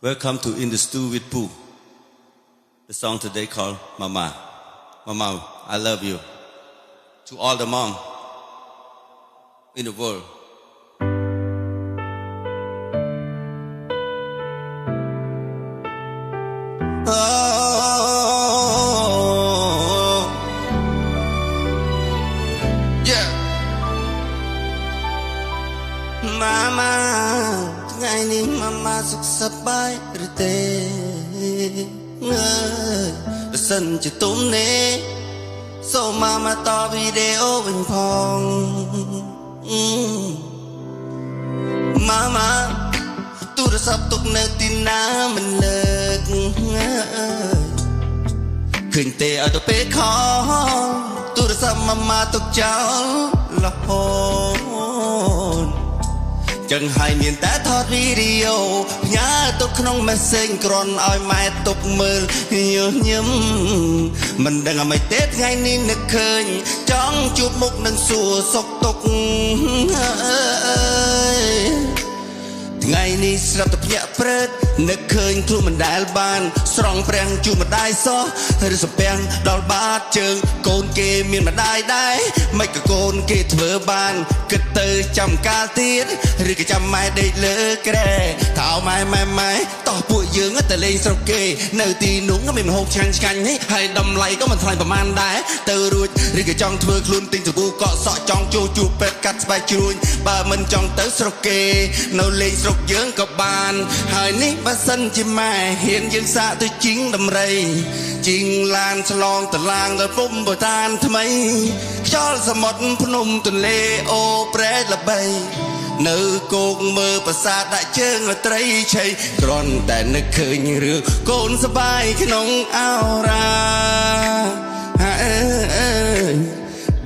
Welcome to In the Stew with Pooh. The song today called Mama. Mama, I love you. To all the mom in the world. Oh, yeah. Mama, ថ្ងៃនេះ Mama សុខសប្បាយឬទេអើយបើសិនជាទុំនេះសូម Mama តវីដេអូវិញផង Mama ទូរស័ព្ទទុកនៅទីណាមិនលើកឃើញទេឲ្យទៅពេលខលទូរស័ព្ទ Mama ទុកចោលរហូតចឹងហើយមានតែថតវីដេអូផ្ញើទុកក្នុង Message គ្រាន់ឲ្យម៉ែទុកមើលញញឹមមិនដឹងអ្វីទេថ្ងៃនេះនឹកឃើញចង់ជួបមុខនឹងសួរសុខទុក្ខថ្ងៃនេះស្រាប់តែភ្ញាក់ព្រឹកនឹកឃើញខ្លួនមិនដែលបានស្រង់ប្រាំងជួបម្ដាយសោះឬសំពាំងដល់បាតជើងកូនគេមានម្ដាយដែរមិនក៏កូនគេធ្វើបានគិតទៅចាំកាលទៀតឬក៏ចាំម៉ែដេកលើក្រែថាអោម៉ែតោះពួកយើងទៅលេងស្រុកគេនៅទីនោះមានម្ហូបឆ្ងាញ់ហើយតម្លៃក៏មិនថ្លៃប្រហែលដែរទៅរួចឬក៏ចង់ធ្វើខ្លួនទិញសាប៊ូកក់សក់ចង់ចូលជួបពេទ្យកាត់ស្បែកជ្រួញបើមិនចង់ទៅស្រុកគេនៅលេងស្រុកយើងក៏បានហើយនេះបើសិនជាម៉ែហ៊ានយើងសាកទៅជីងដំរីជីងឡានឆ្លងតឡាងដល់ពុំបតានថ្មីខ្យល់សមុទ្រភ្នំទន្លេអូប្រែតល្បីនៅគោកមើលប្រាសាទដាក់ជើងរត្រីឆៃគ្រាន់តែនឹកឃើញរឿងកូនសបាយក្នុងអោរា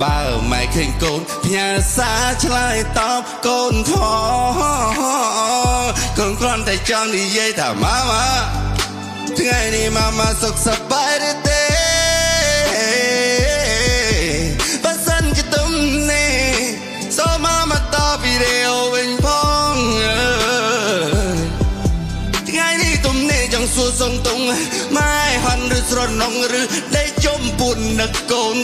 បើម៉ែឃើញកូនផ្ញើសារឆ្លើយតបកូនផងកូនគ្រាន់តែចង់និយាយថាម៉ាម៉ាថ្ងៃនេះ Mama សុខសប្បាយឬទេបើសិនជាទុំនេះសូម Mama តវីដេអូវិញផងថ្ងៃនេះទុំនេះចង់សួរសុំទុំម៉ែហន់ឬស្រណុងឬដេកជុំពួននឹកកូន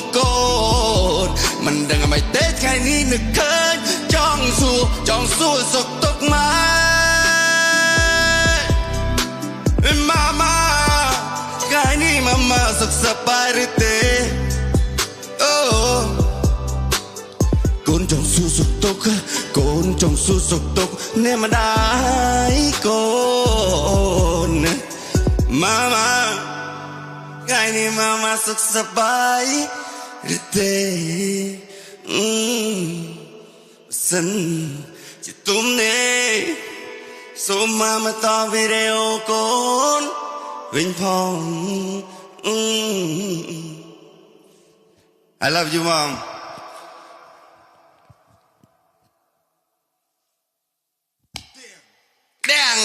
មិនដឹងអ្វីទេថ្ងៃនេះនឹកឃើញចង់សួរសុខទុក្ខម៉ែMama ថ្ងៃនេះ Mama សុខសប្បាយឬទេអូកូនចង់សួរសុខទុក្ខកូនចង់សួរសុខទុក្ខអ្នកម្ដាយកូន Mama ថ្ងៃនេះ Mama សុខសប្បាយឬទេសិនជាទុំនេះសូម Mama តវីដេអូកូនវិញផង I love you mom Damn